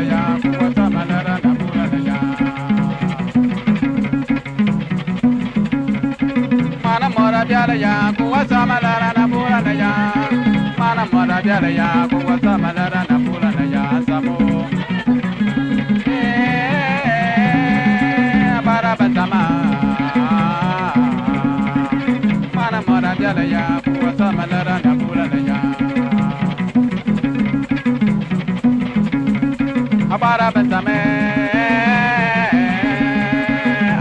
ya kuwasa malara na pula na ya. Mana mora biala ya kuwasa malara na pula na ya. Mana mora biala ya kuwasa malara na pula na ya samo. Bara bantama. Mana mora biala ya kuwasa malara na pula na ya. Abara bantame,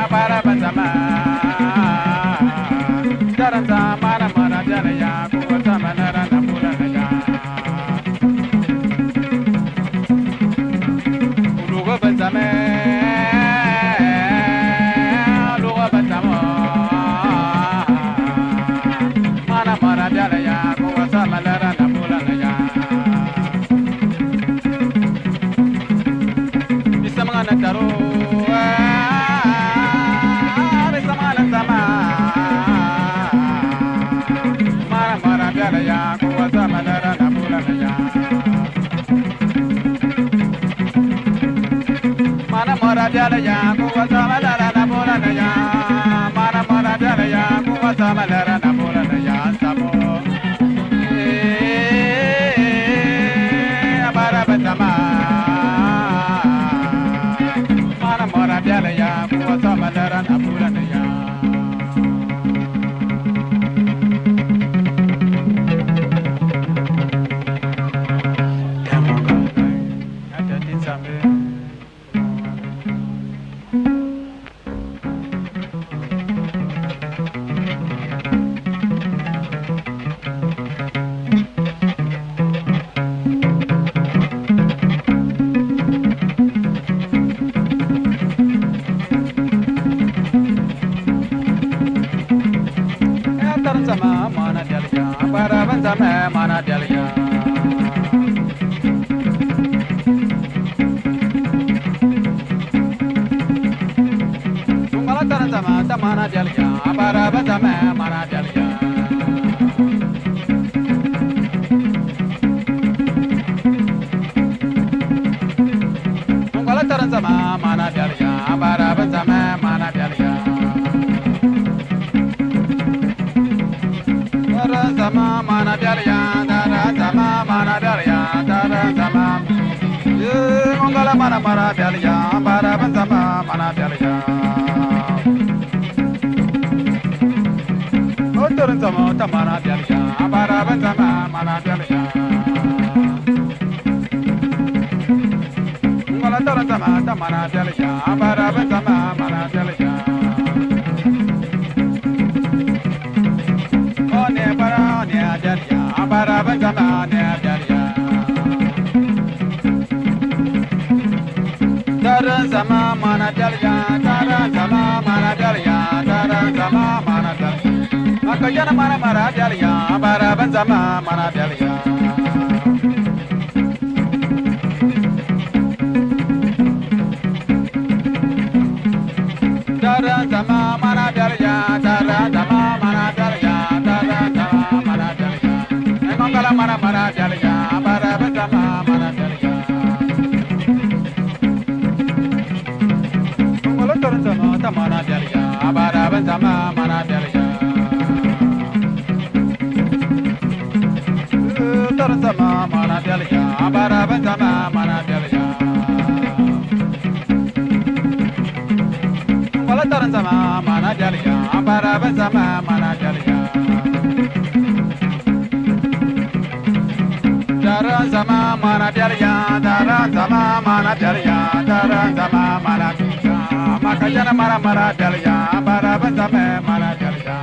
abara bantama. Daranta mana mana jana ya kuwasa manara na pula na ya. Uluga bantame, uluga bantamo. Mana mana jana ya kuwasa manara na pula na ya. Samana taro, samana sama. Mara mara biala ya kuwasa manara na pula na ya. Mana mara biala ya kuwasa manara na pula na ya. Mana mara biala ya kuwasa manara na pula na ya samo. Abara bantama. Biala ya kuwasa malara na pula na ya. Yamonga ata tinsambe. Sama mana dalya, para bantama mana dalya. Tunggal taran sama mana dalya, para bantama mana dalya. Tunggal taran sama mana dalya, para bantama mana dalya. Sama mana dalya, dara sama mana dalya, dara sama. Mongala mana mana dalya, para sama mana dalya. Otoran sama mana dalya, para sama mana dalya. Mongala taran sama mana dalya, para sama mana dalya. Para bantama ne dalya. Daran sama mana dalya, daran sama mana dalya, daran sama mana dalya. Makanya mana mana dalya, para bantama mana dalya. Daran sama mana dalya, daran sama mana dalya, daran sama mana dalya. Mangala mana mana dalya, para bantama mana dalya. Mangala taran sama mana dalya, para bantama mana dalya. Taran sama mana dalya, para bantama mana dalya. Mangala taran sama mana dalya, para bantama mana dalya. Daran sama mana dalya, daran sama mana dalya, daran sama mana dalya. Makanya mana mana dalya, para bantama mana dalya.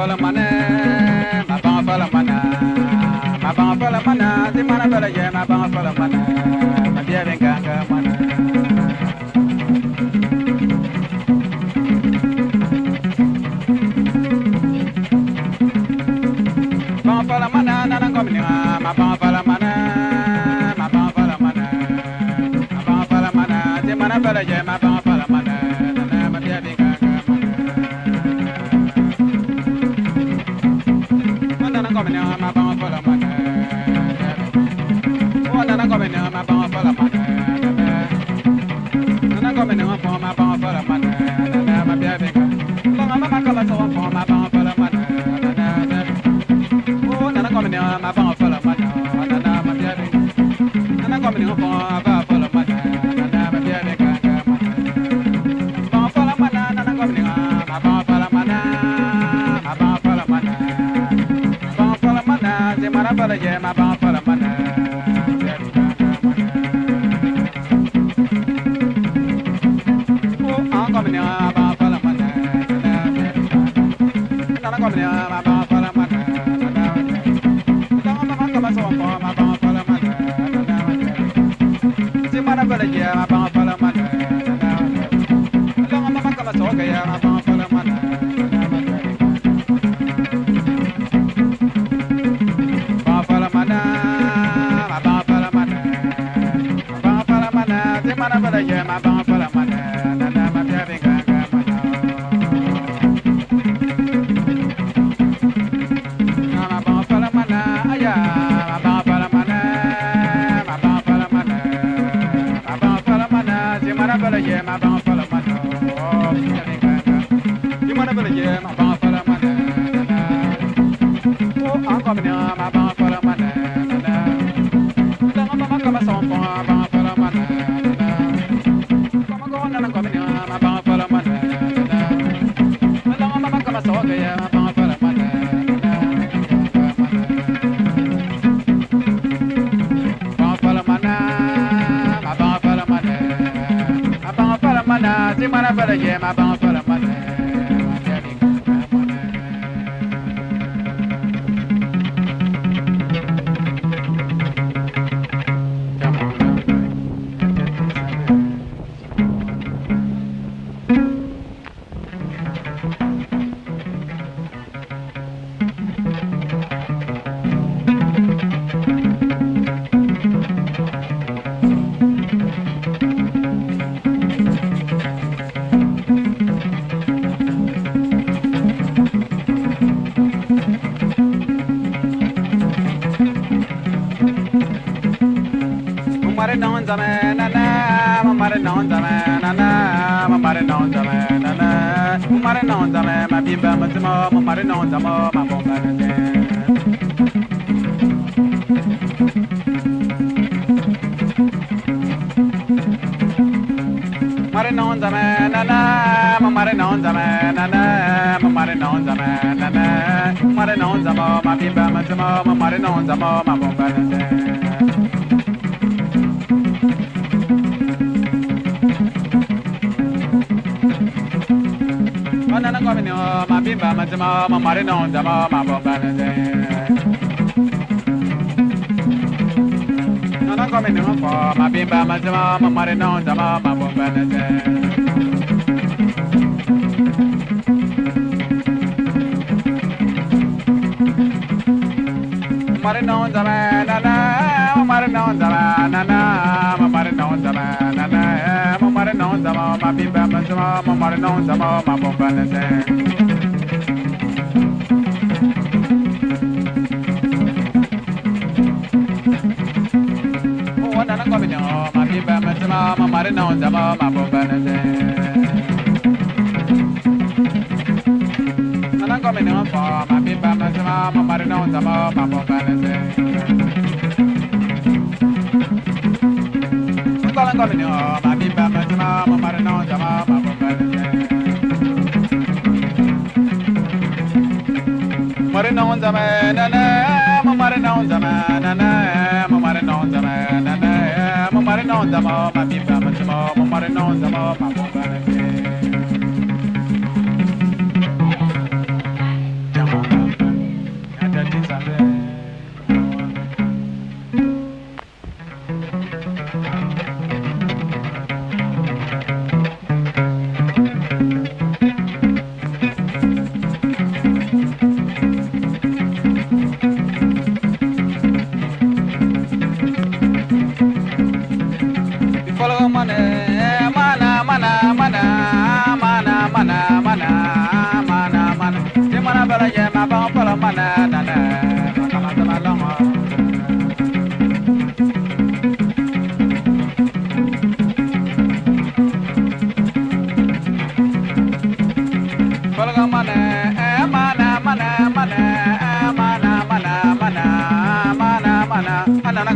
fala mana, ma bang fala mana, ma bang fala mana, di mana bela ye ma bang fala mana, ma dia benganga mana. Bang fala mana, nana komini ma bang fala mana, ma bang fala mana, ma bang fala mana, di mana bela ye ma bang fala mana, nana ma dia benganga. Ma bang for la money. Oh, nana coming in my bang for la money. Nana coming in for my bang for la money. Nana my baby. Long I'm a color so for my bang for la money. Oh, nana coming in my bang for la money. Nana my baby. Nana coming in for my bang for la money. Nana my baby. Bang for la money. Nana coming in my bang for la money. My bang for la money. Mana bala ye ma bang fala mana. Oh, I'm coming here, ma bang fala mana. Nana coming here, ma bang fala mana. Nana mama come so for ma bang fala mana. Si mana bala ye ma bang fala mana. Nana mama come so ga ye ma bang fala mana. Mana bala ye ma bang fala mana, nana ma bia benga mana. Ma bang fala mana, aya ma bang fala mana, ma bang fala mana, ma bang fala mana. Si mana bala ye ma bang fala mana, oh bia benga. Si mana bala ye ma bang fala mana, nana. Oh I'm coming here, ma bang fala mana, nana. Nana mama come so for ma bang fala mana. Nana coming here, ma bang fala mana. Nana mama come so ga ya ma bang fala mana. Bang fala mana, ma bang fala mana. Ma bang fala mana, si mana bala ye ma bang fala mana. Mare non zame nana, mare non zame nana, mare non zame nana, mare non zame ma bimba matmo, mare non zamo ma bomba nete. Mare non zame nana, mare non zame nana, mare non zame nana, mare non zamo ma bimba matmo, mare non zamo ma bomba nete. Nana coming here, ma bimba matmo, mare non zamo ma bomba nete. Nana coming here for ma bimba matmo, mare non zamo ma bomba nete. Mare non zame nana, mare non zame nana, mare non zame nana, mare non zamo ma bimba matmo, mare non zamo ma bomba nete. Oh nana coming here, ma bimba matmo, mare non zamo ma bomba nete. Nana coming here for ma bimba matmo, mare non zamo ma bomba nete. Nana coming here, ma bimba matmo, mare non zamo ma bomba nete. Mare non zame nana, mare non zame nana, mare non zame nana, mare non zamo ma bimba matmo, mare non zamo ma bomba nete.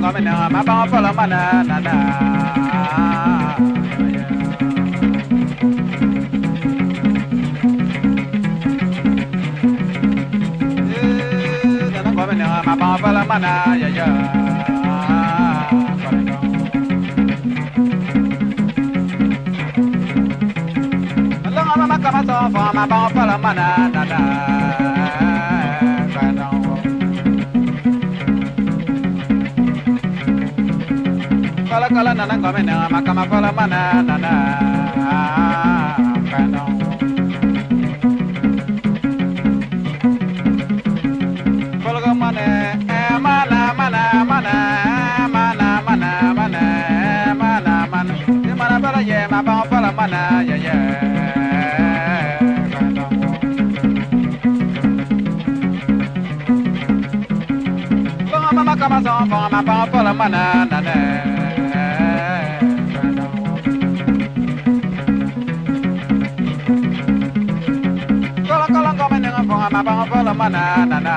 ngomene ma ba pala mana na na na ngomene ma ba pala mana ya ya ma kama so fa ma ba pala mana na na kala kala na na ngome na ma kama pala mana na na kala kala mana mana mana mana mana mana mana mana mana ni mana pala ye ma ba pala mana ya ya kama so fa ma ba pala mana na na kala kala ngome na fa ma ba pala mana na na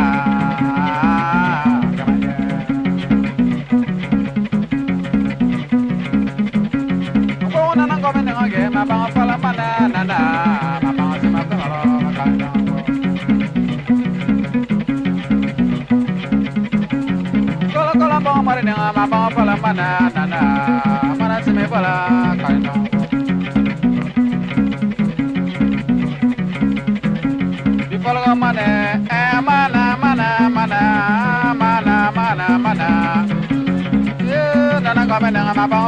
ko na na ngome na ge ma ba pala mana na na ma ba si ma ka ro ma ka na kala ba mare na ma ba pala mana na na mana se me pala ka na bi pala mana mana mana mana mana mana mana na na ga me na ma ba